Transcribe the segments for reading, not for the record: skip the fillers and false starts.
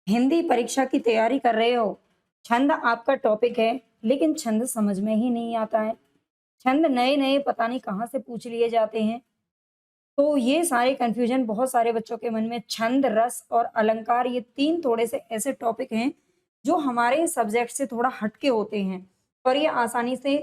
हिंदी परीक्षा की तैयारी कर रहे हो, छंद आपका टॉपिक है, लेकिन छंद समझ में ही नहीं आता है। छंद नए-नए पता नहीं कहाँ से पूछ लिए जाते हैं। तो ये सारे कन्फ्यूज़न बहुत सारे बच्चों के मन में छंद, रस और अलंकार ये 3 थोड़े से ऐसे टॉपिक हैं, जो हमारे सब्जेक्ट से थोड़ा हट के होते हैं और ये आसानी से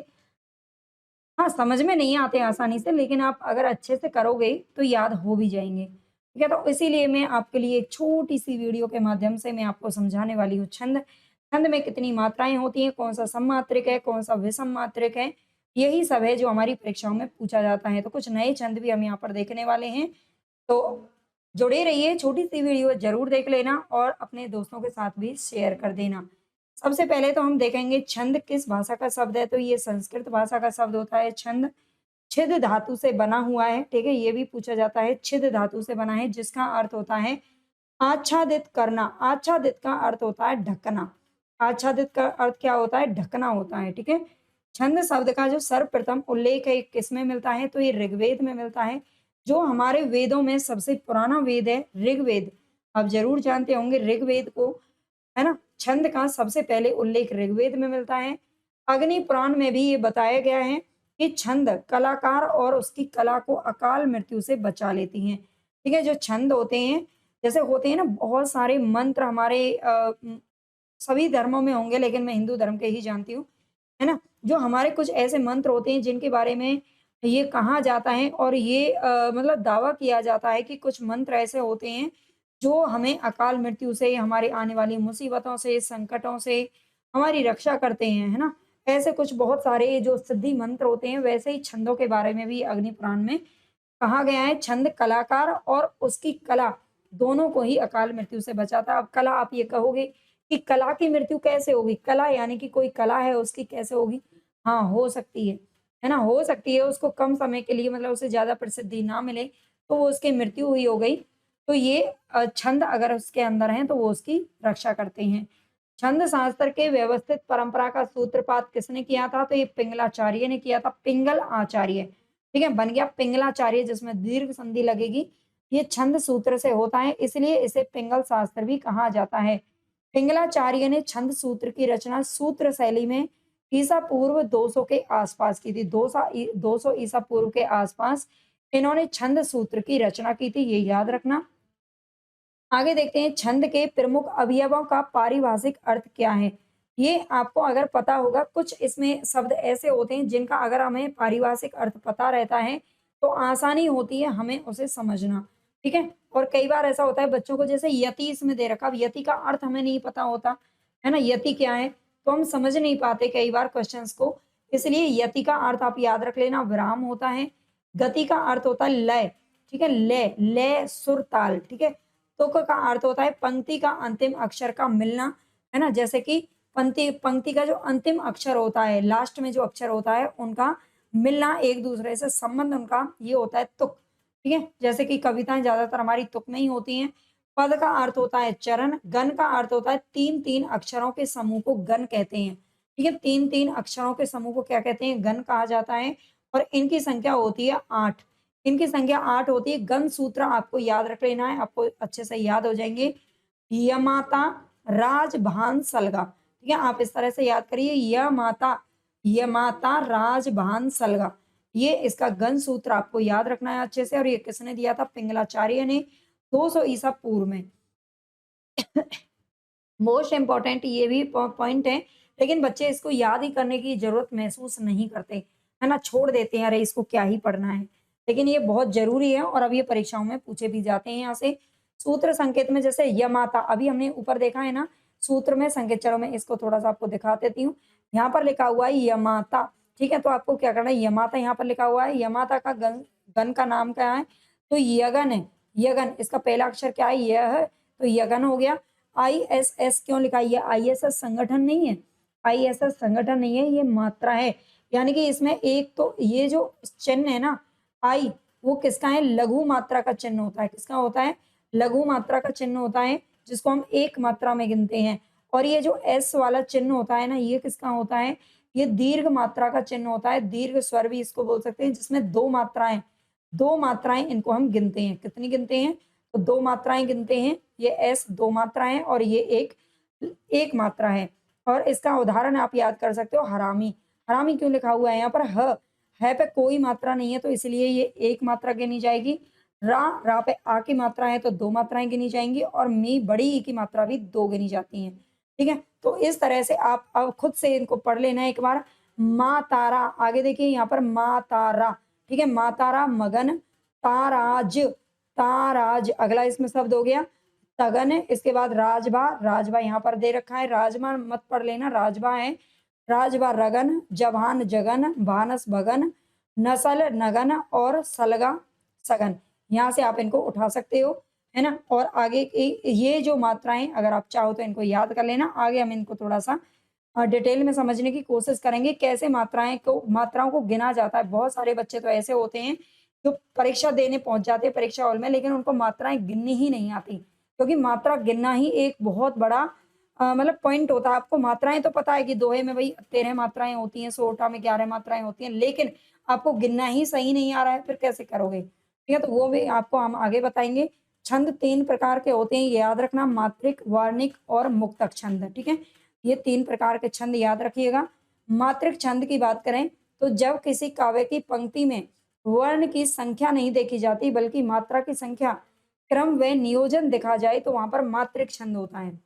हाँ, समझ में नहीं आते आसानी से, लेकिन आप अगर अच्छे से करोगे, तो याद हो भी जाएँगे। ठीक है? तो इसीलिए मैं आपके लिए एक छोटी-सी वीडियो के माध्यम से मैं आपको समझाने वाली हूँ छंद। छंद में कितनी मात्राएँ होती हैं, कौन-सा सममात्रिक है, कौन-सा विषम मात्रिक है, यही सब है जो हमारी परीक्षाओं में पूछा जाता है। तो कुछ नए छंद भी हम यहाँ पर देखने वाले हैं। तो जुड़े रहिए, छोटी-सी वीडियो ज़रूर देख लेना और अपने दोस्तों के साथ भी शेयर कर देना। सबसे पहले तो हम देखेंगे छंद किस भाषा का शब्द है, तो ये संस्कृत भाषा का शब्द होता है छंद। छिद धातु से बना हुआ है, ठीक है? ये भी पूछा जाता है, छिद धातु से बना है जिसका अर्थ होता है आच्छादित करना। आच्छादित का अर्थ होता है ढकना। आच्छादित का अर्थ क्या होता है? ढकना होता है, ठीक है? छंद शब्द का जो सर्वप्रथम उल्लेख है किसमें मिलता है? तो ये ऋग्वेद में मिलता है, जो हमारे वेदों में सबसे पुराना वेद है ऋग्वेद। आप ज़रूर जानते होंगे ऋग्वेद को, है ना? छंद का सबसे पहले उल्लेख ऋग्वेद में मिलता है। अग्नि पुराण में भी ये बताया गया है कि छंद कलाकार और उसकी कला को अकाल मृत्यु से बचा लेती हैं। ठीक है? जो छंद होते हैं, जैसे होते हैं ना बहुत सारे मंत्र हमारे सभी धर्मों में होंगे लेकिन मैं हिंदू धर्म के ही जानती हूँ, है ना? जो हमारे कुछ ऐसे मंत्र होते हैं जिनके बारे में ये कहा जाता है और ये मतलब दावा किया जाता है कि कुछ मंत्र ऐसे होते हैं जो हमें अकाल मृत्यु से, हमारे आने वाली मुसीबतों से, संकटों से हमारी रक्षा करते हैं, है ना? ऐसे कुछ बहुत सारे जो सिद्धि मंत्र होते हैं, वैसे ही छंदों के बारे में भी अग्नि पुराण में कहा गया है, छंद कलाकार और उसकी कला दोनों को ही अकाल मृत्यु से बचाता है। अब कला आप ये कहोगे कि कला की मृत्यु कैसे होगी? कला यानी कि कोई कला है उसकी कैसे होगी? हाँ, हो सकती है ना? हो सकती है उसको कम समय के लिए मतलब उसे ज़्यादा प्रसिद्धि ना मिले, तो वो उसकी मृत्यु हुई हो गई। तो ये छंद अगर उसके अंदर हैं, तो वो उसकी रक्षा करते हैं। छंद शास्त्र के व्यवस्थित परंपरा का सूत्रपात किसने किया था? तो ये पिंगलाचार्य ने किया था, पिंगल आचार्य। ठीक है? बन गया पिंगलाचार्य जिसमें दीर्घ संधि लगेगी। ये छंद सूत्र से होता है, इसलिए इसे पिंगल शास्त्र भी कहा जाता है। पिंगलाचार्य ने छंद सूत्र की रचना सूत्र शैली में ईसा पूर्व 200 के आसपास की थी। 200 ईसा पूर्व के आसपास इन्होंने छंद सूत्र की रचना की थी, ये याद रखना। आगे देखते हैं छंद के प्रमुख अवयवों का पारिभाषिक अर्थ क्या है? ये आपको अगर पता होगा, कुछ इसमें शब्द ऐसे होते हैं जिनका अगर हमें पारिभाषिक अर्थ पता रहता है, तो आसानी होती है हमें उसे समझना, ठीक है? और कई बार ऐसा होता है बच्चों को जैसे यति इसमें दे रखा, अब यति का अर्थ हमें नहीं पता होता, है ना? यति क्या है? तो हम समझ नहीं पाते कई बार क्वेश्चंस को, इसलिए यति का अर्थ आप याद रख लेना विराम होता है। गति का अर्थ होता है लय, ठीक है? लय, लय, सुर, ताल, ठीक है? तुक का अर्थ होता है पंक्ति का अंतिम अक्षर का मिलना, है ना? जैसे कि पंक्ति पंक्ति का जो अंतिम अक्षर होता है, लास्ट में जो अक्षर होता है, उनका मिलना, एक-दूसरे से संबंध उनका, ये होता है तुक, ठीक है? जैसे कि कविताएँ ज़्यादातर हमारी तुक में ही होती हैं। पद का अर्थ होता है चरण, गण का अर्थ होता है 3-3 अक्षरों के समूह को गण कहते हैं, ठीक है? 3-3 अक्षरों के समूह को क्या कहते हैं? गण कहा जाता है और इनकी संख्या होती है 8। इनकी संख्या 8 होती है। गण सूत्र आपको याद रख लेना है, आपको अच्छे से याद हो जाएँगे। यमाता, राजभान, सलगा, ठीक है? आप इस तरह से याद करिए यमाता, राजभान, सलगा। ये इसका गण सूत्र आपको याद रखना है अच्छे से और ये किसने दिया था? पिंगलाचार्य ने 200 ईसा पूर्व में। मोस्ट इम्पोर्टेंट ये भी पॉइंट है, लेकिन बच्चे इसको याद ही करने की ज़रूरत महसूस नहीं करते, है ना? छोड़ देते हैं, अरे इसको क्या ही पढ़ना है। लेकिन ये बहुत ज़रूरी है और अब ये परीक्षाओं में पूछे भी जाते हैं यहाँ से। सूत्र संकेत में जैसे यमाता, अभी हमने ऊपर देखा है ना, सूत्र में संकेत, चलो मैं इसको थोड़ा-सा आपको दिखा देती हूँ। यहाँ पर लिखा हुआ है यमाता, ठीक है? तो आपको क्या करना है, यमाता यहाँ पर लिखा हुआ है, यमाता का गण गण का नाम क्या है? तो यगन है, यगन। इसका पहला अक्षर क्या है? य है, तो यगन हो गया। आईएसएस क्यों लिखा है? ये आईएसएस संगठन नहीं है, आईएसएस संगठन नहीं है, ये मात्रा है। यानी कि इसमें एक तो ये जो चिन्ह है ना आई, वो किसका है? लघु मात्रा का चिन्ह होता है। किसका होता है? लघु मात्रा का चिन्ह होता है, जिसको हम एक मात्रा में गिनते हैं। और ये जो एस वाला चिन्ह होता है ना, ये किसका होता है? ये दीर्घ मात्रा का चिन्ह होता है, दीर्घ स्वर भी इसको बोल सकते हैं, जिसमें 2 मात्राएँ इनको हम गिनते हैं। कितनी गिनते हैं? तो 2 मात्राएँ गिनते हैं, ये एस दो मात्रा है और ये एक मात्रा है। और इसका उदाहरण आप याद कर सकते हो हरामी। हरामी क्यों लिखा हुआ है यहाँ पर? है पे कोई मात्रा नहीं है तो इसलिए ये एक मात्रा गिनी जाएगी। रा पे आ की मात्रा है तो दो मात्राएं गिनी जाएंगी और मी बड़ी ई की मात्रा भी दो गिनी जाती हैं। ठीक है, तो इस तरह से आप अब खुद से इनको पढ़ लेना एक बार। माँ तारा, आगे देखिए यहाँ पर माँ तारा, ठीक है, माँ तारा, मगन, ताराज, ताराज अगला इसमें शब्द हो गया तगन। इसके बाद राजभा, राजभा यहाँ पर दे रखा है, राजभा मत पढ़ लेना, राजभा है। राजभा रगन, जवान जगन, भानस भगन, नसल नगन और सलगा सगन। यहाँ से आप इनको उठा सकते हो, है ना। और आगे ये जो मात्राएं अगर आप चाहो तो इनको याद कर लेना। आगे हम इनको थोड़ा सा डिटेल में समझने की कोशिश करेंगे कैसे मात्राओं को गिना जाता है। बहुत सारे बच्चे तो ऐसे होते हैं जो परीक्षा देने पहुंच जाते हैं परीक्षा हॉल में, लेकिन उनको मात्राएं गिननी ही नहीं आती, क्योंकि मात्रा गिनना ही एक बहुत बड़ा मतलब पॉइंट होता है। आपको मात्राएं तो पता है कि दोहे में भाई 13 मात्राएं होती हैं, सोरठा में 11 मात्राएं होती हैं, लेकिन आपको गिनना ही सही नहीं आ रहा है, फिर कैसे करोगे? ठीक है, तो वो भी आपको हम आगे बताएंगे। छंद 3 प्रकार के होते हैं, ये याद रखना, मात्रिक, वार्णिक और मुक्तक छंद। ठीक है, ये 3 प्रकार के छंद याद रखिएगा। मात्रिक छंद की बात करें तो जब किसी काव्य की पंक्ति में वर्ण की संख्या नहीं देखी जाती बल्कि मात्रा की संख्या, क्रम व नियोजन देखा जाए तो वहां पर मात्रिक छंद होता है।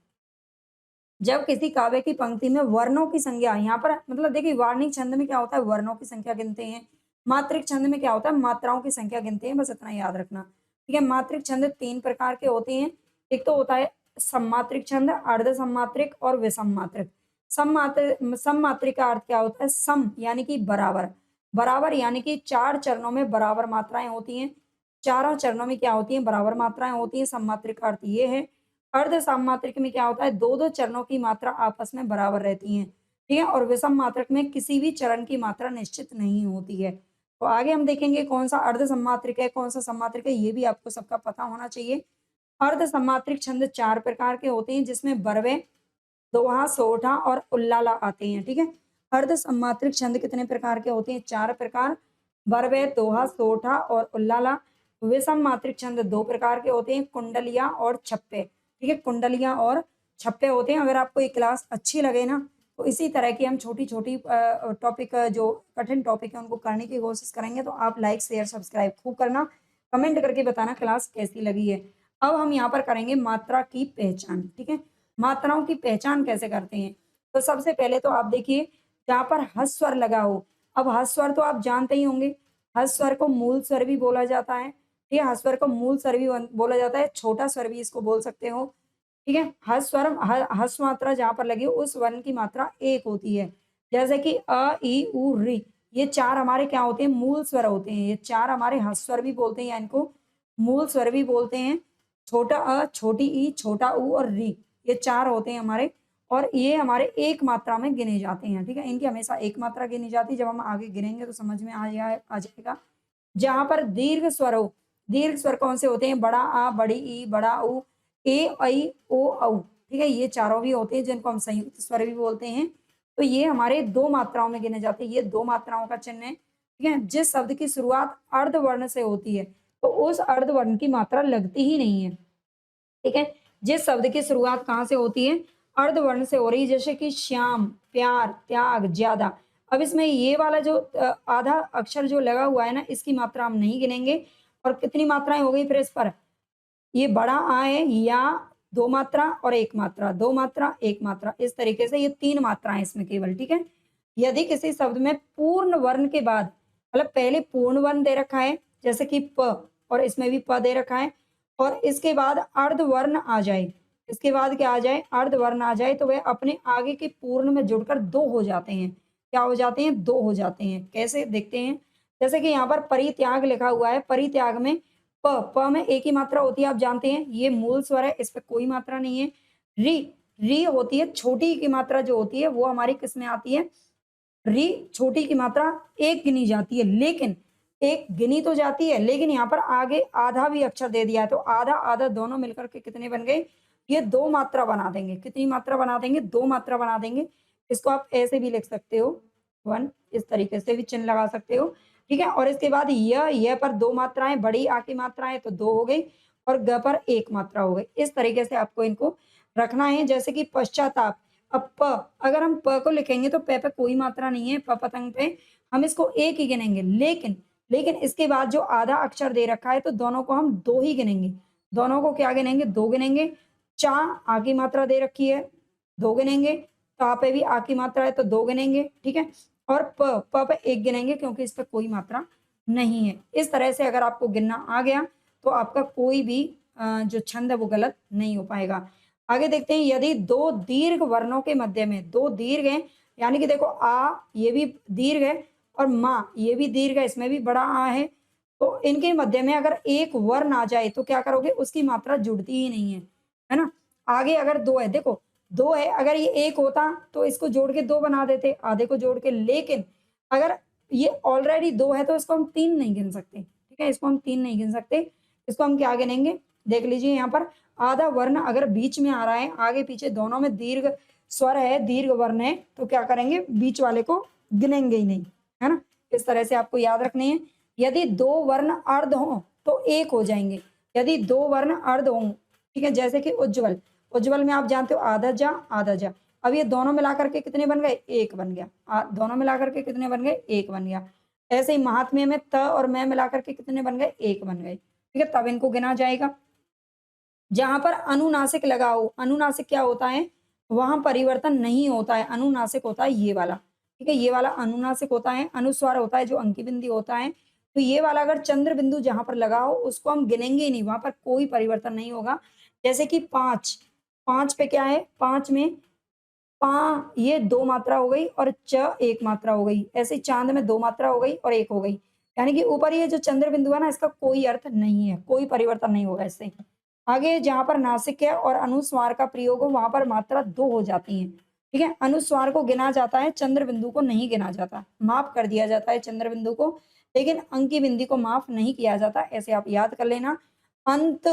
जब किसी काव्य की पंक्ति में वर्णों की संख्या, यहाँ पर मतलब देखिए वार्णिक छंद में क्या होता है, वर्णों की संख्या गिनते हैं। मात्रिक छंद में क्या होता है, मात्राओं की संख्या गिनते हैं, बस इतना याद रखना। ठीक है, मात्रिक छंद 3 प्रकार के होते हैं। एक तो होता है सम्मात्रिक छंद, अर्ध सम्मात्रिक और विषम मात्रिक। सम्मात्रिक का अर्थ क्या होता है? सम यानी कि बराबर, बराबर यानी कि 4 चरणों में बराबर मात्राएं होती हैं। चारों चरणों में क्या होती हैं? बराबर मात्राएं होती हैं। सम्मात्रिक का अर्थ ये है। अर्ध सामात्रिक में क्या होता है? दो दो चरणों की मात्रा आपस में बराबर रहती है। ठीक है, और विषम मात्रक में किसी भी चरण की मात्रा निश्चित नहीं होती है। तो आगे हम देखेंगे कौन सा अर्ध सम्मात्रिक है, कौन सा सम्मात्रिक है, ये भी आपको सबका पता होना चाहिए। अर्ध सम्मात्रिक छंद 4 प्रकार के होते हैं, जिसमें बरवे, दोहा, सोठा और उल्लाला आते हैं। ठीक है, अर्ध सम्मात्रिक छंद कितने प्रकार के होते हैं? 4 प्रकार, बरवे, दोहा, सोठा और उल्लाला। विषम मात्रिक छंद 2 प्रकार के होते हैं, कुंडलिया और छप्पे। ठीक है, कुंडलिया और छप्पे होते हैं। अगर आपको ये क्लास अच्छी लगे ना तो इसी तरह की हम छोटी छोटी टॉपिक, जो कठिन टॉपिक है उनको करने की कोशिश करेंगे। तो आप लाइक शेयर सब्सक्राइब खूब करना, कमेंट करके बताना क्लास कैसी लगी है। अब हम यहाँ पर करेंगे मात्रा की पहचान। ठीक है, मात्राओं की पहचान कैसे करते हैं? तो सबसे पहले तो आप देखिए जहाँ पर हस्व स्वर लगा हो। अब हस्व स्वर तो आप जानते ही होंगे, हस्व स्वर को मूल स्वर भी बोला जाता है। ठीक है, हस्व स्वर को मूल स्वर भी बोला जाता है, छोटा स्वर भी इसको बोल सकते हो। ठीक है, हस्व स्वर हस्व मात्रा जहाँ पर लगी हो उस वर्ण की मात्रा एक होती है। जैसे कि अ, ई, उ, री, ये 4 हमारे क्या होते हैं? मूल स्वर होते हैं। ये 4 हमारे हस्व स्वर भी बोलते हैं या इनको मूल स्वर भी बोलते हैं। छोटा अ, छोटी ई, छोटा उ और री, ये 4 होते हैं हमारे, और ये हमारे एक मात्रा में गिने जाते हैं। ठीक है, इनकी हमेशा एक मात्रा गिनी जाती है। जब हम आगे गिनेंगे तो समझ में आ जाएगा। जहां पर दीर्घ स्वर हो, दीर्घ स्वर कौन से होते हैं? बड़ा आ, बड़ी ई, बड़ा उ, ए, ऐ, ओ, औ। ठीक है, ये चारों भी होते हैं जिनको हम संयुक्त स्वर भी बोलते हैं। तो ये हमारे 2 मात्राओं में गिने जाते हैं। ये 2 मात्राओं का चिन्ह है। ठीक है, जिस शब्द की शुरुआत अर्ध वर्ण से होती है तो उस अर्ध वर्ण की मात्रा लगती ही नहीं है। ठीक है, जिस शब्द की शुरुआत कहाँ से होती है? अर्ध वर्ण से हो रही है, जैसे कि श्याम, प्यार, त्याग, ज्यादा। अब इसमें ये वाला जो आधा अक्षर जो लगा हुआ है ना, इसकी मात्रा हम नहीं गिनेंगे। और कितनी मात्राएं हो गई फिर इस पर? ये बड़ा आ है, या 2 मात्रा और 1 मात्रा, 2 मात्रा 1 मात्रा, इस तरीके से ये 3 मात्राएं इसमें केवल। ठीक है, यदि किसी शब्द में पूर्ण वर्ण के बाद, मतलब पहले पूर्ण वर्ण दे रखा है जैसे कि प, और इसमें भी प दे रखा है, और इसके बाद अर्ध वर्ण आ जाए, इसके बाद क्या आ जाए? अर्ध वर्ण आ जाए, तो वह अपने आगे के पूर्ण में जुड़कर 2 हो जाते हैं। क्या हो जाते हैं? 2 हो जाते हैं। कैसे देखते हैं? जैसे कि यहाँ पर परित्याग लिखा हुआ है, परित्याग में प में एक ही मात्रा होती है, आप जानते हैं, ये मूल स्वर है, इस पे कोई मात्रा नहीं है। री, री होती है, छोटी की मात्रा जो होती है वो हमारी किस में आती है? री, छोटी की मात्रा एक गिनी जाती है, लेकिन एक गिनी तो जाती है, लेकिन यहाँ पर आगे आधा भी अक्षर दे दिया है, तो आधा आधा दोनों मिलकर के कितने बन गए? ये 2 मात्रा बना देंगे। कितनी मात्रा बना देंगे? 2 मात्रा बना देंगे। इसको आप ऐसे भी लिख सकते हो, 1, इस तरीके से भी चिन्ह लगा सकते हो। ठीक है, और इसके बाद य पर 2 मात्राएं, बड़ी आ की मात्रा है तो 2 हो गई, और ग पर एक मात्रा हो गई। इस तरीके से आपको इनको रखना है। जैसे कि पश्चाताप, अब प, अगर हम प को लिखेंगे तो पे कोई मात्रा नहीं है, प पतंग पे हम इसको एक ही गिनेंगे, लेकिन लेकिन इसके बाद जो आधा अक्षर दे रखा है तो दोनों को हम दो ही गिनेंगे। दोनों को क्या गिनेंगे? दो गिनेंगे। चा, आ की मात्रा दे रखी है, दो गिनेंगे। ता पे भी आ की मात्रा है तो दो गिनेंगे, ठीक है। और प पे एक गिनेंगे क्योंकि इस पे कोई मात्रा नहीं है। इस तरह से अगर आपको गिनना आ गया तो आपका कोई भी जो छंद है वो गलत नहीं हो पाएगा। आगे देखते हैं, यदि दो दीर्घ वर्णों के मध्य में, दो दीर्घ हैं, यानी कि देखो आ ये भी दीर्घ है और माँ ये भी दीर्घ है, इसमें भी बड़ा आ है, तो इनके मध्य में अगर एक वर्ण आ जाए तो क्या करोगे? उसकी मात्रा जुड़ती ही नहीं है ना। आगे अगर दो है, देखो दो है, अगर ये एक होता तो इसको जोड़ के दो बना देते, आधे को जोड़ के, लेकिन अगर ये ऑलरेडी दो है तो इसको हम तीन नहीं गिन सकते, ठीक है, इसको हम तीन नहीं गिन सकते। इसको हम क्या गिनेंगे? देख लीजिए यहाँ पर आधा वर्ण अगर बीच में आ रहा है, आगे पीछे दोनों में दीर्घ स्वर है, दीर्घ वर्ण है, तो क्या करेंगे? बीच वाले को गिनेंगे ही नहीं, है ना। इस तरह से आपको याद रखने हैं। यदि दो वर्ण अर्ध हो तो एक हो जाएंगे, यदि दो वर्ण अर्ध हों, ठीक है, जैसे कि उज्जवल, उज्जवल में आप जानते हो आधा जा आधा जा, अब ये दोनों मिला करके कितने बन गए? एक बन गया। दोनों मिला करके कितने बन गए? एक बन गया। ऐसे ही महात्म्य में त और मैं मिला करके कितने बन गए? एक बन गए, ठीक है, तब इनको गिना जाएगा। जहां पर अनुनासिक लगाओ, अनुनासिक क्या होता है? वहां परिवर्तन नहीं होता है, अनुनासिक होता है ये वाला, ठीक है, ये वाला अनुनासिक होता है। अनुस्वार होता है जो अंकी बिंदी होता है, तो ये वाला अगर चंद्र बिंदु जहां पर लगाओ उसको हम गिनेंगे ही नहीं, वहां पर कोई परिवर्तन नहीं होगा। जैसे कि पांच, पांच पे क्या है? पांच में पा ये दो मात्रा हो गई और च एक मात्रा हो गई, ऐसे चांद में दो मात्रा हो गई और एक हो गई, यानी कि ऊपर ये जो चंद्र बिंदु है ना, इसका कोई अर्थ नहीं है, कोई परिवर्तन नहीं होगा इससे। आगे जहां पर नासिक है और अनुस्वार का प्रयोग हो वहां पर मात्रा दो हो जाती है, ठीक है। अनुस्वार को गिना जाता है, चंद्र बिंदु को नहीं गिना जाता, माफ कर दिया जाता है चंद्र बिंदु को, लेकिन अंकी बिंदी को माफ नहीं किया जाता, ऐसे आप याद कर लेना। अंत,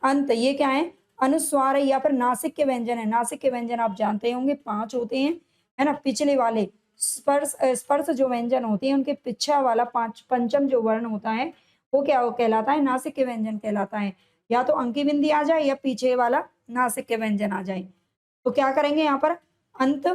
अंत ये क्या है? अनुस्वार है या फिर नासिक के व्यंजन है। नासिक के व्यंजन आप जानते होंगे पांच होते हैं, है ना। पिछले वाले स्पर्श स्पर्श जो व्यंजन होते हैं उनके पिछा वाला पांच पंचम जो वर्ण होता है वो क्या वो कहलाता है? नासिक के व्यंजन कहलाता है। या तो अंकी बिंदी आ जाए या पीछे वाला नासिक के व्यंजन आ जाए। तो क्या करेंगे यहाँ पर? अंत,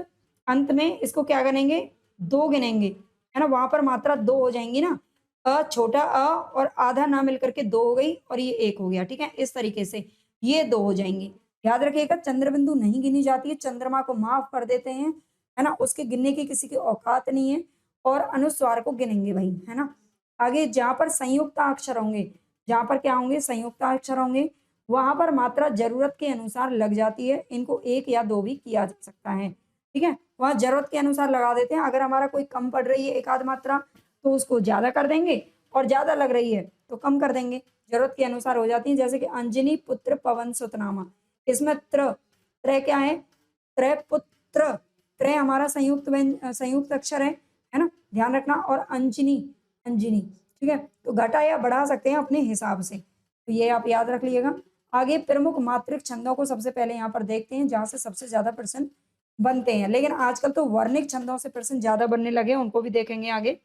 अंत में इसको क्या गिनेंगे? दो गिनेंगे, है ना, वहां पर मात्रा दो हो जाएंगी ना, अ छोटा अ और आधा ना मिलकर के दो हो गई और ये एक हो गया, ठीक है। इस तरीके से ये दो हो जाएंगे। याद रखिएगा चंद्र बिंदु नहीं गिनी जाती है, चंद्रमा को माफ कर देते हैं, है ना, उसके गिनने की किसी की औकात नहीं है, और अनुस्वार को गिनेंगे भाई, है ना। आगे जहां पर संयुक्त अक्षर होंगे, जहां पर क्या होंगे? संयुक्त अक्षर होंगे, वहां पर मात्रा जरूरत के अनुसार लग जाती है, इनको एक या दो भी किया जा सकता है, ठीक है। वहां जरूरत के अनुसार लगा देते हैं, अगर हमारा कोई कम पड़ रही है एक आध मात्रा तो उसको ज्यादा कर देंगे, और ज्यादा लग रही है तो कम कर देंगे, जरूरत के अनुसार हो जाती है। जैसे कि अंजनी पुत्र पवन सुतनामा, इसमें त्र क्या है? त्र पुत्र, त्र हमारा संयुक्त अक्षर है ना, ध्यान रखना। और अंजनी, अंजनी, ठीक है, तो घटा या बढ़ा सकते हैं अपने हिसाब से, तो ये आप याद रख लीजिएगा। आगे प्रमुख मात्रिक छंदों को सबसे पहले यहाँ पर देखते हैं, जहां से सबसे ज्यादा प्रश्न बनते हैं, लेकिन आजकल तो वर्णिक छंदों से प्रश्न ज्यादा बनने लगे, उनको भी देखेंगे आगे।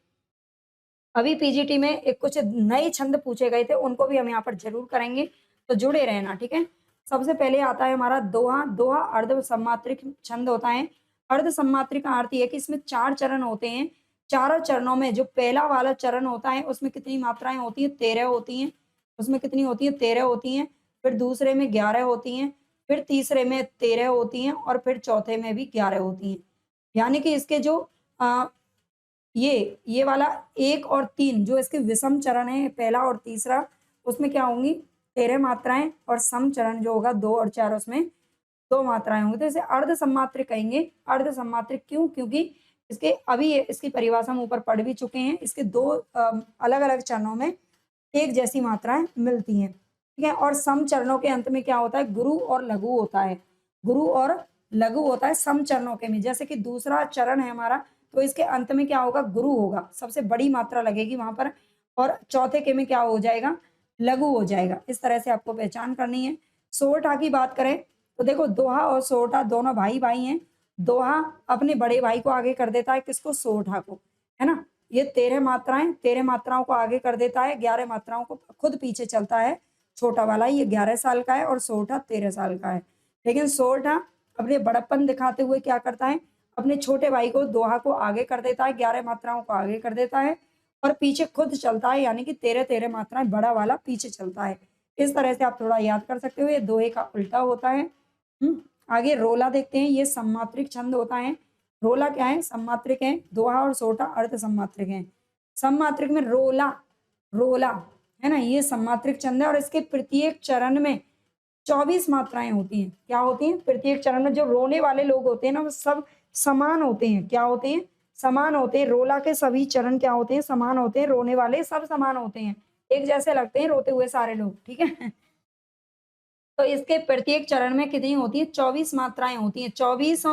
अभी पीजीटी में एक कुछ नए छंद पूछे गए थे, उनको भी हम यहाँ पर जरूर करेंगे, तो जुड़े रहना, ठीक है। सबसे पहले आता है हमारा दोहा। दोहा अर्ध सम्मात्रिक छंद होता है। अर्ध सम्मात्रिक का अर्थ है कि इसमें चार चरण होते हैं, चारों चरणों में जो पहला वाला चरण होता है उसमें कितनी मात्राएं होती है? 13 होती हैं। उसमें कितनी होती है? 13 होती हैं। फिर दूसरे में 11 होती हैं, फिर तीसरे में 13 होती हैं, और फिर चौथे में भी 11 होती हैं। यानी कि इसके जो ये वाला एक और तीन जो इसके विषम चरण है, पहला और तीसरा, उसमें क्या होंगी? 13 मात्राएं, और सम चरण जो होगा दो और चार, उसमें दो मात्राएं होंगी, तो इसे अर्ध सम्मात्रिक कहेंगे। अर्ध सम्मात्रिक क्यों? क्योंकि इसके अभी इसकी परिभाषा हम ऊपर पढ़ भी चुके हैं, इसके दो अलग अलग चरणों में एक जैसी मात्राएं मिलती हैं, ठीक है। और सम चरणों के अंत में क्या होता है? गुरु और लघु होता है, गुरु और लघु होता है सम चरणों के में। जैसे कि दूसरा चरण है हमारा, तो इसके अंत में क्या होगा? गुरु होगा, सबसे बड़ी मात्रा लगेगी वहां पर, और चौथे के में क्या हो जाएगा? लघु हो जाएगा। इस तरह से आपको पहचान करनी है। सोरठा की बात करें तो देखो दोहा और सोरठा दोनों भाई भाई हैं। दोहा अपने बड़े भाई को आगे कर देता है, किसको? सोरठा को, है ना। ये 13 मात्राएं, 13 मात्राओं को आगे कर देता है, 11 मात्राओं को खुद पीछे चलता है, छोटा वाला ये 11 साल का है और सोरठा 13 साल का है। लेकिन सोरठा अपने बड़प्पन दिखाते हुए क्या करता है, अपने छोटे भाई को दोहा को आगे कर देता है, 11 मात्राओं को आगे कर देता है और पीछे खुद चलता है, यानी कि 13-13 मात्राएं बड़ा वाला पीछे चलता है। इस तरह से आप थोड़ा याद कर सकते हो, ये दोहे का उल्टा होता है। आगे रोला देखते हैं, ये सम्मात्रिक छंद होता है। रोला क्या है, सम्मात्रिक है, दोहा और सोरठा अर्ध सम्मात्रिक है। सम्मात्रिक में रोला, रोला है ना, ये सम्मात्रिक छंद है और इसके प्रत्येक चरण में 24 मात्राएं होती हैं। क्या होती हैं, प्रत्येक चरण में जो रोने वाले लोग होते हैं ना वो सब समान होते हैं। क्या होते हैं, समान होते हैं। रोला के सभी चरण क्या होते हैं, समान होते हैं। रोने वाले सब समान होते हैं, एक जैसे लगते हैं रोते हुए सारे लोग, ठीक है। तो इसके प्रत्येक चरण में कितनी होती है, 24 मात्राएं होती हैं। 24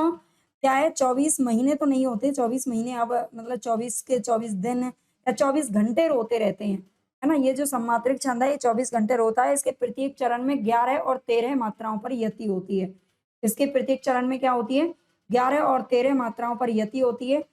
क्या है, 24 महीने तो नहीं होते, 24 महीने अब मतलब 24 के 24 दिन या 24 घंटे रोते रहते हैं, है ना। ये जो सम्मात्रिक छंद है ये 24 घंटे रोता है। इसके प्रत्येक चरण में 11 और 13 मात्राओं पर यति होती है। इसके प्रत्येक चरण में क्या होती है, 11 और 13 मात्राओं पर यति होती है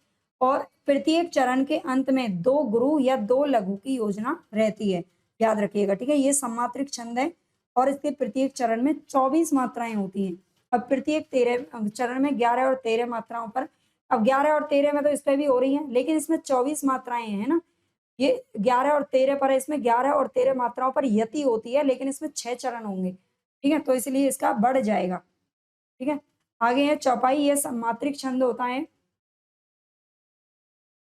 और प्रत्येक चरण के अंत में 2 गुरु या 2 लघु की योजना रहती है, याद रखिएगा, ठीक है। ये सम्मात्रिक छंद है और इसके प्रत्येक चरण में 24 मात्राएं होती हैं। अब प्रत्येक 13 चरण में 11 और 13 मात्राओं पर, अब 11 और 13 में तो इस पे भी हो रही है, लेकिन इसमें 24 मात्राएं हैं ना, ये 11 और 13 पर है, इसमें 11 और 13 मात्राओं पर यति होती है, लेकिन इसमें 6 चरण होंगे, ठीक है, तो इसलिए इसका बढ़ जाएगा, ठीक है। आगे है चौपाई, ये सम्मात्रिक छंद होता है।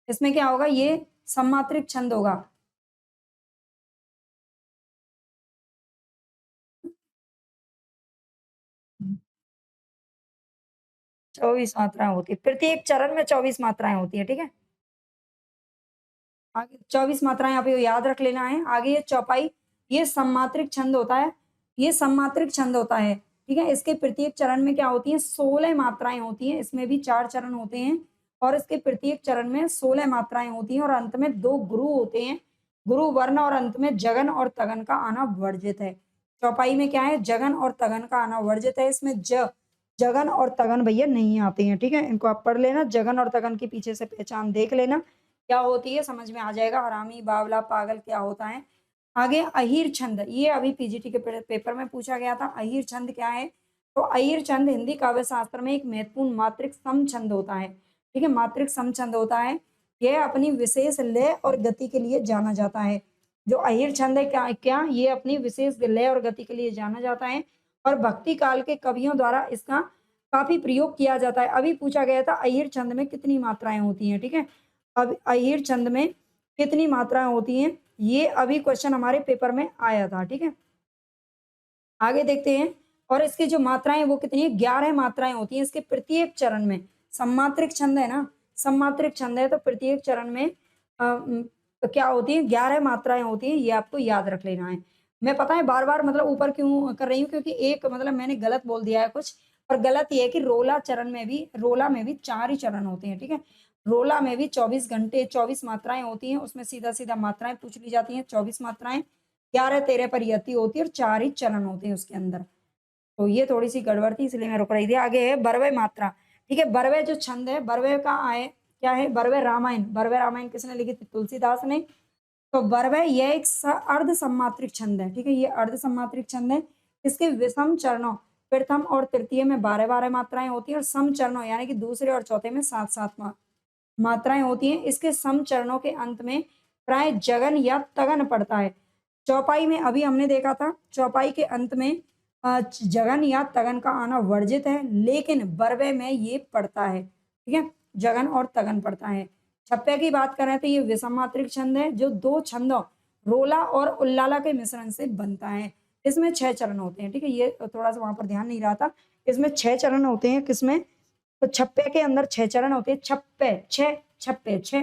इसमें क्या होगा, ये सम्मात्रिक छंद होगा। 24 मात्राएं होती है, प्रत्येक चरण में 24 मात्राएं होती है, ठीक है। आगे 24 मात्राएं आप याद रख लेना है। आगे ये चौपाई, ये सम्मात्रिक छंद होता है, ये सम्मात्रिक छंद होता है, ठीक है। इसके प्रत्येक चरण में क्या होती है, 16 मात्राएं होती हैं। इसमें भी 4 चरण होते हैं और इसके प्रत्येक चरण में 16 मात्राएं होती हैं और अंत में 2 गुरु होते हैं, गुरु वर्ण, और अंत में जगन और तगन का आना वर्जित है। चौपाई में क्या है, जगन और तगन का आना वर्जित है। इसमें जगन और तगन भैया नहीं आते हैं, ठीक है। इनको आप पढ़ लेना, जगन और तगन के पीछे से पहचान देख लेना क्या होती है, समझ में आ जाएगा। हरामी, बावला, पागल क्या होता है। आगे अहीर छंद, ये अभी पीजीटी के पेपर में पूछा गया था। अहीर छंद क्या है, तो अहीर छंद हिंदी काव्य शास्त्र में एक महत्वपूर्ण मात्रिक सम छंद होता है, ठीक है, मात्रिक सम छंद होता है। यह अपनी विशेष लय और गति के लिए जाना जाता है। जो अहीर छंद है क्या ये अपनी विशेष लय और गति के लिए जाना जाता है और भक्ति काल के कवियों द्वारा इसका काफी प्रयोग किया जाता है। अभी पूछा गया था अहीर छंद में कितनी मात्राएं होती हैं, ठीक है। अब अहीर छंद में कितनी मात्राएं होती हैं, ये अभी क्वेश्चन हमारे पेपर में आया था, ठीक है। आगे देखते हैं, और इसकी जो मात्राएं वो कितनी है, 11 मात्राएं होती हैं इसके प्रत्येक चरण में। सम्मात्रिक छंद है ना, सम्मात्रिक छंद है तो प्रत्येक चरण में क्या होती है, 11 मात्राएं होती हैं, ये आपको याद रख लेना है। मैं पता है बार बार मतलब ऊपर क्यों कर रही हूँ, क्योंकि एक मतलब मैंने गलत बोल दिया है कुछ, और गलत ये है कि रोला चरण में भी, रोला में भी 4 ही चरण होते हैं, ठीक है। रोला में भी 24 घंटे 24 मात्राएं होती हैं, उसमें सीधा सीधा मात्राएं पूछ ली जाती हैं, 24 मात्राएं, 11-13 पर यति होती है और 4 ही चरण होते हैं उसके अंदर। तो ये थोड़ी सी गड़बड़ थी, इसलिए मैं रुक रही थी। आगे है बरवे मात्रा, ठीक है। बरवे जो छंद है, बरवे का आए क्या है, बरवे रामायण, बरवे रामायण किसने लिखी थी, तुलसीदास ने। तो बरवे यह एक अर्ध सम्मात्रिक छंद है, ठीक है, ये अर्ध सम्मात्रिक छंद है। इसके विषम चरणों, प्रथम और तृतीय में 12-12 मात्राएं होती है और सम चरणों यानी कि दूसरे और चौथे में 7-7 मात्राएं होती हैं। इसके सम चरणों के अंत में प्राय जगन या तगन पड़ता है। चौपाई में अभी हमने देखा था, चौपाई के अंत में जगन या तगन का आना वर्जित है, लेकिन बरवे में ये पड़ता है, ठीक है, जगन और तगन पड़ता है। छप्पे की बात करें तो ये विषम मात्रिक छंद है जो 2 छंदों रोला और उल्लाला के मिश्रण से बनता है। इसमें 6 चरण होते हैं, ठीक है, ये थोड़ा सा वहां पर ध्यान नहीं रहा था। इसमें 6 चरण होते हैं, किसमें, तो छप्पे के अंदर 6 चरण होते हैं, छप्पे 6, छप्पे 6,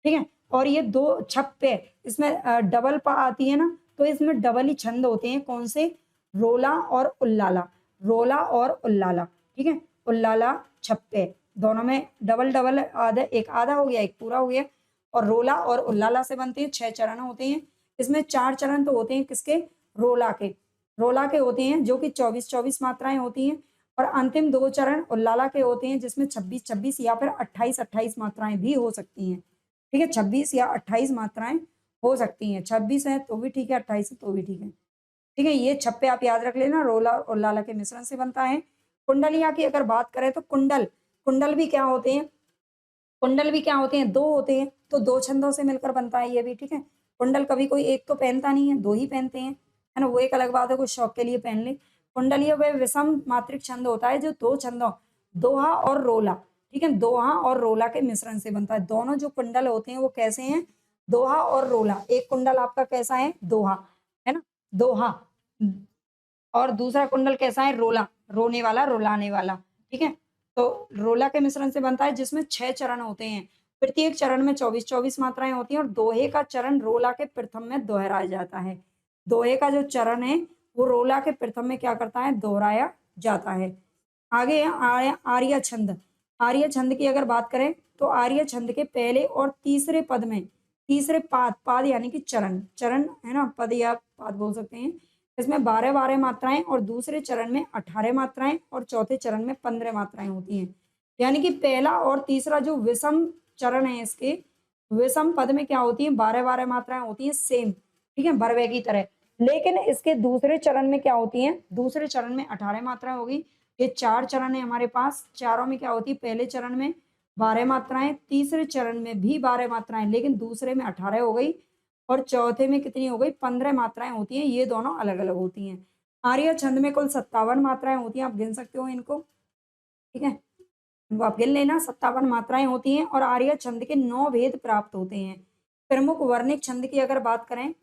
ठीक है। और ये 2 छप्पे, इसमें डबल पा आती है ना, तो इसमें डबल ही छंद होते हैं, कौन से, रोला और उल्लाला, रोला और उल्लाला, ठीक है। उल्लाला छप्पे दोनों में डबल डबल, आधा एक आधा हो गया, एक पूरा हो गया, और रोला और उल्लाला से बनते हैं। 6 चरण होते हैं, इसमें 4 चरण तो होते हैं किसके, रोला के, रोला के होते हैं जो कि 24-24 मात्राएं होती हैं, और अंतिम 2 चरण उल्लाला के होते हैं जिसमें 26-26 या फिर 28-28 मात्राएं भी हो सकती हैं, ठीक है। 26 या 28 मात्राएं हो सकती हैं, 26 है तो भी ठीक है, 28 है तो भी ठीक है। ठीक है, ये छप्पे आप याद रख लेना, रोला और लाला के मिश्रण से बनता है। कुंडलियां की अगर बात करें तो कुंडल, कुंडल भी क्या होते हैं, कुंडल भी क्या होते हैं, दो होते हैं, तो दो छंदों से मिलकर बनता है ये भी। ठीक है, कुंडल कभी कोई एक तो पहनता नहीं है, दो ही पहनते हैं, है ना, वो एक अलग बात है, कुछ शौक के लिए पहन ले। कुंडल ये वह विषम मात्रिक छंद होता है जो दो छंदों, दोहा और रोला, ठीक है, दोहा और रोला के मिश्रण से बनता है। दोनों जो कुंडल होते हैं वो कैसे हैं, दोहा और रोला। एक कुंडल आपका कैसा है, दोहा, है ना, दोहा, और दूसरा कुंडल कैसा है, रोला, रोने वाला, रुलाने वाला। ठीक है, तो रोला के मिश्रण से बनता है जिसमें 6 चरण होते हैं, प्रत्येक चरण में 24-24 मात्राएं होती हैं, और दोहे का चरण रोला के प्रथम में दोहराया जाता है। दोहे का जो चरण है वो रोला के प्रथम में क्या करता है, दोहराया जाता है। आगे है आर्य छंद। आर्य छंद की अगर बात करें तो आर्य छंद के पहले और तीसरे पद में, तीसरे पाद, पाद यानी कि चरण, चरण है ना, पद या पाद बोल सकते हैं, इसमें 12-12 मात्राएं, और दूसरे चरण में 18 मात्राएं, और चौथे चरण में 15 मात्राएं होती हैं। यानी कि पहला और तीसरा जो विषम चरण है इसके, विषम पद में क्या होती है, 12-12 मात्राएं होती हैं सेम, ठीक है, बरवे की तरह। लेकिन इसके दूसरे चरण में क्या होती है, दूसरे चरण में 18 मात्राएं होगी। ये 4 चरण है हमारे पास, चारों में क्या होती है, पहले चरण में 12 मात्राएं, तीसरे चरण में भी 12 मात्राएं, लेकिन दूसरे में 18 हो गई, और चौथे में कितनी हो गई, 15 मात्राएं होती हैं। ये दोनों अलग अलग होती हैं। आर्य छंद में कुल 57 मात्राएं होती हैं, आप गिन सकते हो इनको, ठीक है, इनको आप गिन लेना, 57 मात्राएं होती हैं, और आर्य छंद के 9 भेद प्राप्त होते हैं। प्रमुख वर्णिक छंद की अगर बात करें,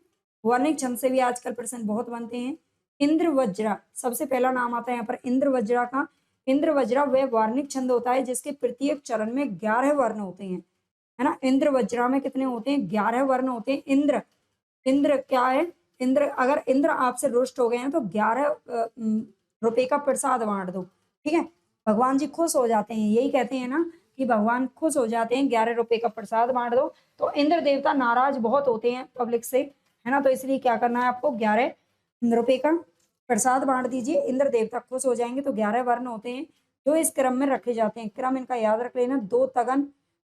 वर्णिक छंद से भी आजकल प्रश्न बहुत बनते हैं। इंद्र वज्रा सबसे पहला नाम आता है यहाँ पर इंद्र वज्रा का। इंद्र वज्रा वह वर्णिक छंद होता है जिसके प्रत्येक चरण में 11 वर्ण होते हैं, है ना। इंद्र वज्रा में कितने होते हैं, 11 वर्ण होते हैं। इंद्र, इंद्र क्या है, इंद्र, अगर इंद्र आपसे रुष्ट हो गए हैं तो 11 रुपए का प्रसाद बांट दो, ठीक है, भगवान जी खुश हो जाते हैं, यही कहते हैं ना कि भगवान खुश हो जाते हैं, 11 रुपए का प्रसाद बांट दो। तो इंद्र देवता नाराज बहुत होते हैं पब्लिक से, है ना, तो इसलिए क्या करना है आपको, 11 रुपए का प्रसाद बांट दीजिए, इंद्र देवता खुश हो जाएंगे। तो 11 वर्ण होते हैं जो इस क्रम में रखे जाते हैं। क्रम इनका याद रख लेना, 2 तगन,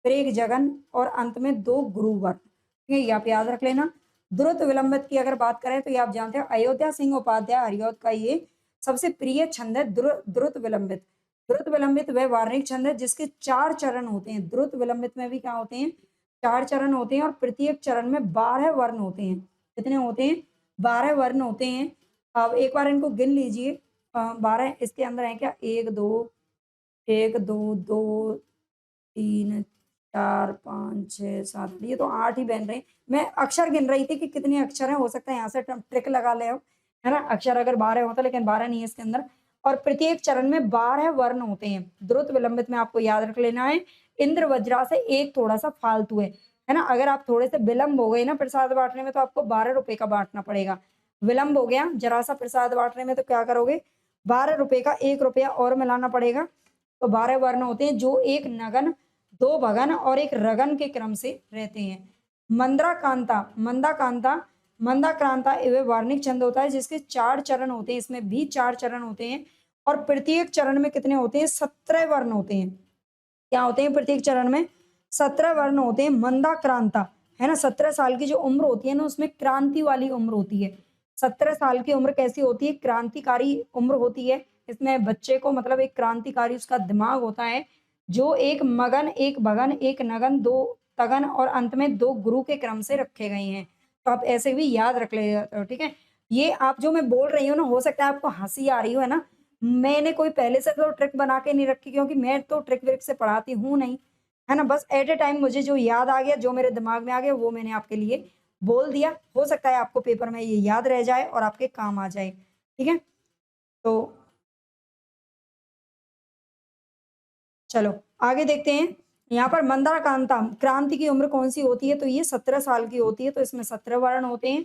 फिर 1 जगन, और अंत में 2 गुरु वर्ण, ठीक है, ये आप याद रख लेना। द्रुत विलंबित की अगर बात करें तो ये आप जानते हैं अयोध्या सिंह उपाध्याय हरिऔध का ये सबसे प्रिय छंद है, द्रुत विलंबित। द्रुत विलंबित वह वार्णिक छंद है जिसके 4 चरण होते हैं। द्रुत विलंबित में भी क्या होते हैं, 4 चरण होते हैं, और प्रत्येक चरण में 12 वर्ण होते हैं। कितने होते हैं, 12 वर्ण होते हैं। अब एक बार इनको गिन लीजिए, 12 इसके अंदर है क्या, 1 2 1 2 2 3 4 5 6 7, ये तो 8 ही बन रहे हैं। मैं अक्षर गिन रही थी कि कितने अक्षर हैं, हो सकता है यहाँ से ट्रिक लगा ले हो, है ना, अक्षर अगर 12 होता, लेकिन 12 नहीं है इसके अंदर। और प्रत्येक चरण में 12 वर्ण होते हैं। द्रुत विलंबित में आपको याद रख लेना है, इंद्र वज्रा से एक थोड़ा सा फालतू है ना, अगर आप थोड़े से विलंब हो गए ना प्रसाद बांटने में तो आपको 12 रुपए का बांटना पड़ेगा। विलंब हो गया जरा सा प्रसाद बांटने में तो क्या करोगे, 12 रुपए का 1 रुपया और मिलाना पड़ेगा। तो 12 वर्ण होते हैं जो एक नगन, 2 भगन और 1 रगन के क्रम से रहते हैं। मंद्रा कांता, मंदा कांता, मंदा क्रांता वह वार्णिक छंद होता है जिसके 4 चरण होते हैं, इसमें भी 4 चरण होते हैं, और प्रत्येक चरण में कितने होते हैं, 17 वर्ण होते हैं। क्या होते हैं, प्रत्येक चरण में 17 वर्ण होते हैं। मंदा क्रांता, है ना, 17 साल की जो उम्र होती है ना उसमें क्रांति वाली उम्र होती है। 17 साल की उम्र कैसी होती है, क्रांतिकारी उम्र होती है। इसमें बच्चे को मतलब एक क्रांतिकारी उसका दिमाग होता है, जो एक मगन, एक भगन, एक नगन, 2 तगन, और अंत में 2 गुरु के क्रम से रखे गए हैं। तो आप ऐसे भी याद रख ले, ठीक है। ये आप जो मैं बोल रही हूँ ना, हो सकता है आपको हंसी आ रही हो, है ना, मैंने कोई पहले से तो ट्रिक बना के नहीं रखी, क्योंकि मैं तो ट्रिक व्रिक से पढ़ाती हूँ नहीं, है ना, बस एट ए टाइम मुझे जो याद आ गया, जो मेरे दिमाग में आ गया, वो मैंने आपके लिए बोल दिया। हो सकता है आपको पेपर में ये याद रह जाए और आपके काम आ जाए, ठीक है। तो चलो आगे देखते हैं। यहाँ पर मंदार कांता, क्रांति की उम्र कौन सी होती है, तो ये 17 साल की होती है, तो इसमें 17 वर्ण होते हैं।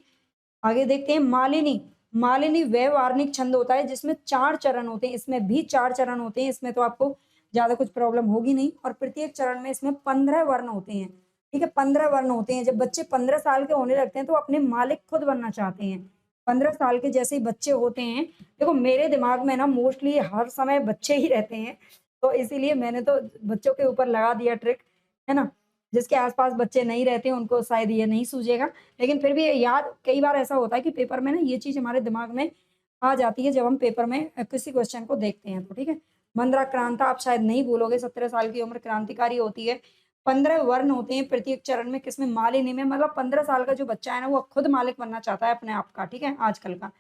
आगे देखते हैं मालिनी। मालिनी वह वार्णिक छंद होता है जिसमें 4 चरण होते हैं, इसमें भी 4 चरण होते हैं, इसमें तो आपको ज्यादा कुछ प्रॉब्लम होगी नहीं। और प्रत्येक चरण में इसमें 15 वर्ण होते हैं, ठीक है, 15 वर्ण होते हैं। जब बच्चे 15 साल के होने लगते हैं तो अपने मालिक खुद बनना चाहते हैं। 15 साल के जैसे ही बच्चे होते हैं, देखो मेरे दिमाग में ना मोस्टली हर समय बच्चे ही रहते हैं, तो इसीलिए मैंने तो बच्चों के ऊपर लगा दिया ट्रिक, है ना। जिसके आसपास बच्चे नहीं रहते उनको शायद ये नहीं सूझेगा, लेकिन फिर भी याद कई बार ऐसा होता है कि पेपर में ना ये चीज़ हमारे दिमाग में आ जाती है जब हम पेपर में किसी क्वेश्चन को देखते हैं तो, ठीक है। मंदार क्रांता आप शायद नहीं भूलोगे, 17 साल की उम्र क्रांतिकारी होती है। 15 वर्ण होते हैं प्रत्येक चरण में, किसमें? मालिनी में। मतलब 15 साल का जो बच्चा है ना वो खुद मालिक बनना चाहता है अपने आप का, ठीक है, आजकल का।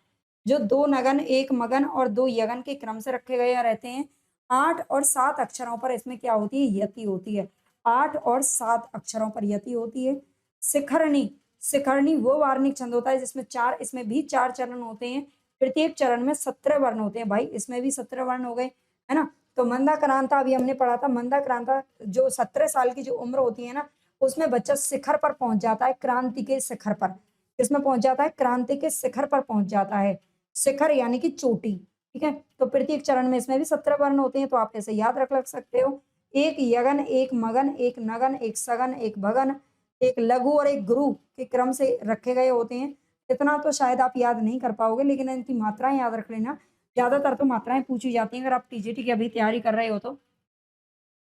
जो 2 नगन, 1 मगन और 2 यगन के क्रम से रखे गए रहते हैं। 8 और 7 अक्षरों पर इसमें क्या होती है? यति होती है। 8 और 7 अक्षरों पर यति होती है। शिखरणी, शिखरणी वो वार्णिक छंद होता है जिसमें 4, इसमें भी 4 चरण होते हैं। प्रत्येक चरण में 17 वर्ण होते हैं भाई, इसमें भी 17 वर्ण हो गए, है ना? तो मंदाक्रांता अभी हमने पढ़ा था, मंदाक्रांता जो 17 साल की जो उम्र होती है ना, उसमें बच्चा शिखर पर पहुंच जाता है, क्रांति के शिखर पर। किसमें पहुंच जाता है? क्रांति के शिखर पर पहुंच जाता है। शिखर यानी कि चोटी, ठीक है। तो प्रत्येक चरण में इसमें भी 17 वर्ण होते हैं, तो आप ऐसे याद रख सकते हो। 1 यगन, 1 मगन, 1 नगन, 1 सगन, 1 भगन, 1 लघु और 1 गुरु के क्रम से रखे गए होते हैं। इतना तो शायद आप याद नहीं कर पाओगे, लेकिन इनकी मात्राएं याद रख लेना। ज्यादातर तो मात्राएं पूछी जाती हैं अगर आप टीजीटी की अभी तैयारी कर रहे हो तो,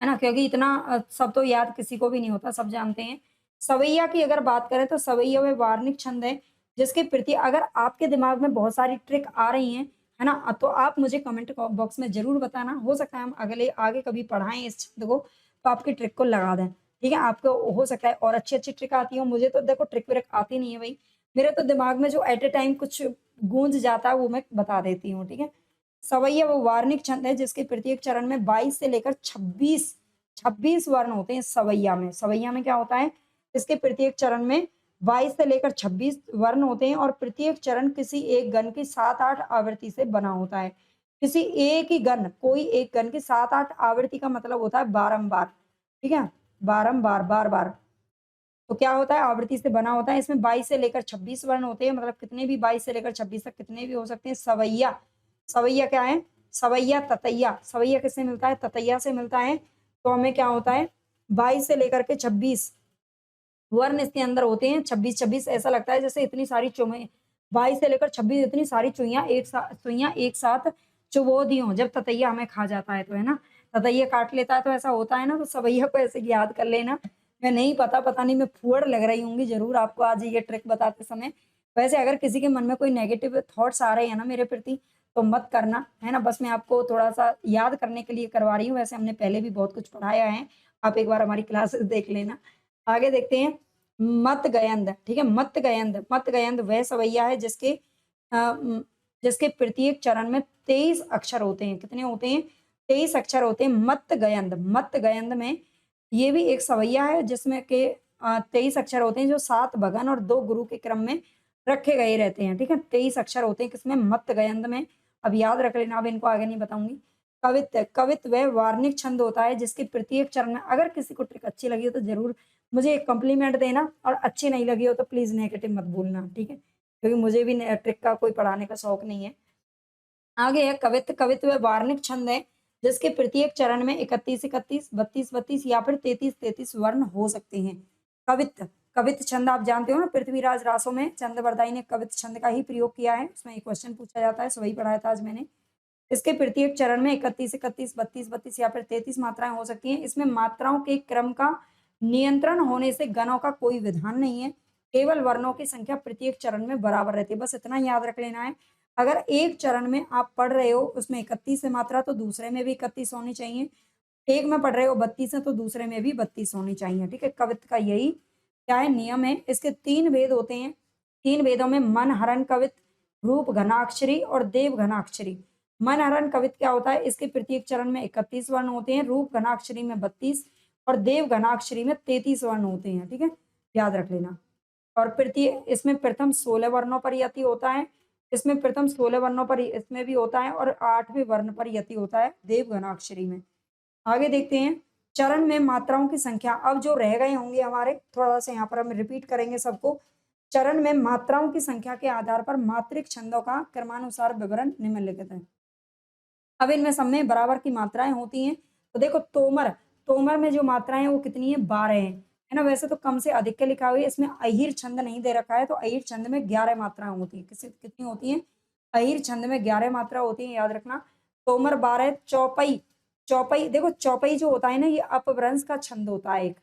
है ना? क्योंकि इतना सब तो याद किसी को भी नहीं होता, सब जानते हैं। सवैया की अगर बात करें तो सवैया वे वार्णिक छंद है जिसके प्रति अगर आपके दिमाग में बहुत सारी ट्रिक आ रही हैं, है ना? तो आप मुझे कमेंट बॉक्स में ज़रूर बताना। हो सकता है हम अगले आगे कभी पढ़ाएँ इस छंद को, तो आपकी ट्रिक को लगा दें, ठीक है? आपको हो सकता है और अच्छी-अच्छी ट्रिक आती हो, मुझे तो देखो ट्रिक-व्रिक आती नहीं है भई। मेरे तो दिमाग में जो एट अ टाइम कुछ गूँज जाता है वो मैं बता देती हूँ, ठीक है? सवैया वो वार्णिक छंद है जिसके प्रत्येक चरण में 22 से लेकर 26 वर्ण होते हैं सवैया में। सवैया में क्या होता है? इसके प्रत्येक चरण में 22 से लेकर 26 वर्ण होते हैं और प्रत्येक चरण किसी एक गण की 7-8 आवृत्ति से बना होता है। किसी एक ही गण, कोई एक गण की 7-8 आवृत्ति का मतलब होता है बारंबार, ठीक है? बारंबार, बार-बार। तो क्या होता है? आवृत्ति से बना होता है। इसमें 22 से लेकर 26 वर्ण होते हैं, मतलब कितने भी 22 से लेकर 26 तक कितने भी हो सकते हैं। सवैया, सवैया क्या है? सवैया, ततैया। सवैया किससे मिलता है? ततैया से मिलता है। तो हमें क्या होता है? 22 से लेकर के 26 वर्ण इसके अंदर होते हैं। 26-26 ऐसा लगता है जैसे इतनी सारी चुमे 22 से लेकर 26 इतनी सारी सुइयाँ एक साथ चुबो दी हों, जब ततैया हमें खा जाता है तो, है ना? ततैया काट लेता है तो ऐसा होता है ना, तो सवैया को ऐसे याद कर लेना। मैं नहीं पता नहीं मैं फुहड़ लग रही होंगी ज़रूर आपको आज ये ट्रिक बताते समय। वैसे अगर किसी के मन में कोई नेगेटिव थॉट्स आ रहे हैं ना मेरे प्रति, तो मत करना, है ना? बस मैं आपको थोड़ा-सा याद करने के लिए करवा रही हूँ, वैसे हमने पहले भी बहुत कुछ पढ़ाया है। आप एक बार हमारी क्लासेस देख लेना। आगे देखते हैं, मतगयंद, ठीक है? मतगयंद, मतगयंद वह सवैया है जिसके प्रत्येक चरण में 23 अक्षर होते हैं। कितने होते हैं? 23 अक्षर होते हैं। मतगयंद, मतगयंद में ये भी एक सवैया है जिसमें के 23 अक्षर होते हैं जो 7 भगन और 2 गुरु के क्रम में रखे गए रहते हैं, ठीक है? 23 अक्षर होते हैं किसमें? मतगयंद में। अब याद रख लेना, अब इनको आगे नहीं बताऊँगी। कवित्त, कवित्त वह वार्णिक छंद होता है जिसके प्रत्येक चरण में अगर किसी को ट्रिक अच्छी लगी हो तो ज़रूर मुझे एक कॉम्प्लीमेंट देना, और अच्छी नहीं लगी हो तो प्लीज़ नेगेटिव मत बोलना, ठीक है? क्योंकि मुझे भी ट्रिक का कोई पढ़ाने का शौक नहीं है। आगे है कवित्त, कवित्त वह वार्णिक छंद है जिसके प्रत्येक चरण में 31-31, 32-32 या फिर 33-33 वर्ण हो सकते हैं। कवित्त, कवित्त छंद आप जानते हो ना, पृथ्वीराज रासो में चंद्रवरदाई ने कवित्त छंद का ही प्रयोग किया है। उसमें एक क्वेश्चन पूछा जाता है, सो वही पढ़ाया था आज मैंने। इसके प्रत्येक चरण में 31-31, 32-32 या फिर 33 मात्राएं हो सकती हैं। इसमें मात्राओं के क्रम का नियंत्रण होने से गणों का कोई विधान नहीं है। केवल वर्णों की संख्या प्रत्येक चरण में बराबर रहती है। बस इतना याद रख लेना है। अगर एक चरण में आप पढ़ रहे हो उसमें 31 है मात्रा, तो दूसरे में भी 31 होनी चाहिए। एक में पढ़ रहे हो 32 है तो दूसरे में भी 32 होनी चाहिए, ठीक है? कवित्त का यही क्या है? नियम है। इसके 3 भेद होते हैं। 3 भेदों में मन हरण कवित्त, रूप घनाक्षरी और देव घनाक्षरी। मन हरण कवित्त क्या होता है? इसके प्रत्येक चरण में 31 वर्ण होते हैं, रूप घनाक्षरी में 32 और देव घनाक्षरी में 33 वर्ण होते हैं, ठीक है? याद रख लेना। और इसमें प्रथम 16 वर्णों पर यति होता है। इसमें प्रथम 16 वर्णों पर इसमें भी होता है और 8वें वर्ण पर यति होता है देवगनाक्षरी में। आगे देखते हैं, चरण में मात्राओं की संख्या। अब जो रह गए होंगे हमारे, थोड़ा सा यहाँ पर हम रिपीट करेंगे सबको। चरण में मात्राओं की संख्या के आधार पर मात्रिक छंदों का क्रमानुसार विवरण निम्नलिखित है। अब इनमें सब में बराबर की मात्राएं होती हैं। तो देखो तोमर, तोमर में जो मात्राएं हैं वो कितनी है? 12 है ना? वैसे तो कम से अधिक के लिखा हुआ है, इसमें अहिर छंद नहीं दे रखा है, तो अहिर छंद में 11 मात्राएं होती है। कितनी होती हैं? अहिर छंद में 11 मात्रा होती है, याद रखना। तोमर 12। चौपाई, चौपाई देखो, चौपाई जो होता है ना, ये अपभ्रंश का छंद होता है एक,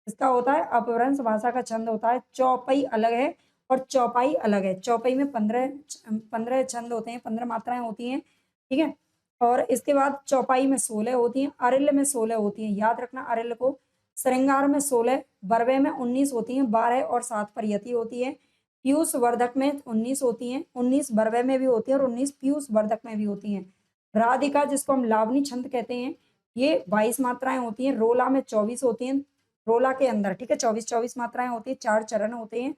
इसका होता है अपभ्रंश भाषा का छंद होता है। चौपाई अलग है और चौपाई अलग है। चौपाई में 15 छंद होते हैं, 15 मात्राएं होती हैं, ठीक है। और इसके बाद चौपाई में 16 होती हैं, अरिल में 16 होती हैं। याद रखना अरिल को। श्रृंगार में 16, बरवे में 19 होती हैं, 12 और 7 पर यति होती है। पीयूष वर्धक में 19 होती हैं, 19 बरवे में भी होती है और 19 पीयूष वर्धक में भी होती हैं। राधिका जिसको हम लावनी छंद कहते हैं, ये 22 मात्राएं होती हैं। रोला में 24 होती हैं, रोला के अंदर, ठीक है, 24 मात्राएं होती है, 4 चरण होते हैं।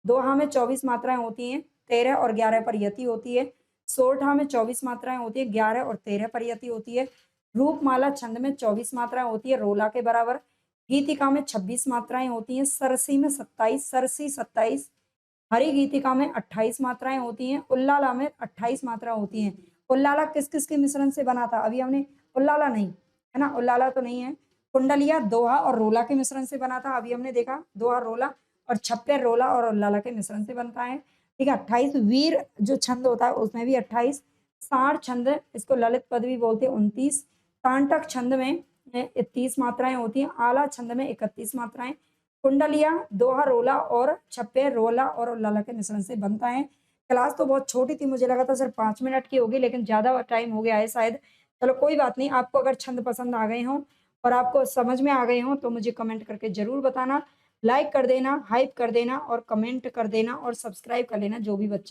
दोहा में 24 मात्राएं होती हैं, 13 और 11 पर यति होती है। सोरठा में 24 मात्राएं होती है, 11 और 13 पर यति होती है। रूपमाला छंद में 24 मात्राएं होती है, रोला के बराबर। गीतिका में 26 मात्राएं होती हैं, सरसी में 27, सरसी 27। हरि गीतिका में 28 मात्राएं होती हैं, उल्लाला में 28 मात्रा होती हैं। उल्लाला किस किस के मिश्रण से बना था? अभी हमने उल्लाला नहीं है ना, उल्लाला तो नहीं है। कुंडलिया दोहा और रोला के मिश्रण से बना था, अभी हमने देखा दोहा रोला। और छप्पर रोला और उल्लाला के मिश्रण से बनता है, ठीक है। 28 वीर जो छंद होता है उसमें भी 28। सार छंद, इसको ललित पद भी बोलते हैं, 29। तांटक छंद में 30 मात्राएं होती हैं। आला छंद में 31 मात्राएं। कुंडलिया दोहा रोला और छप्पे रोला और उल्लाला के मिश्रण से बनता है। क्लास तो बहुत छोटी थी, मुझे लगा था सिर्फ 5 मिनट की होगी, लेकिन ज्यादा टाइम हो गया है शायद। चलो कोई बात नहीं, आपको अगर छंद पसंद आ गए हों और आपको समझ में आ गए हों तो मुझे कमेंट करके जरूर बताना। लाइक कर देना, हाइप कर देना और कमेंट कर देना और सब्सक्राइब कर लेना जो भी बच्चे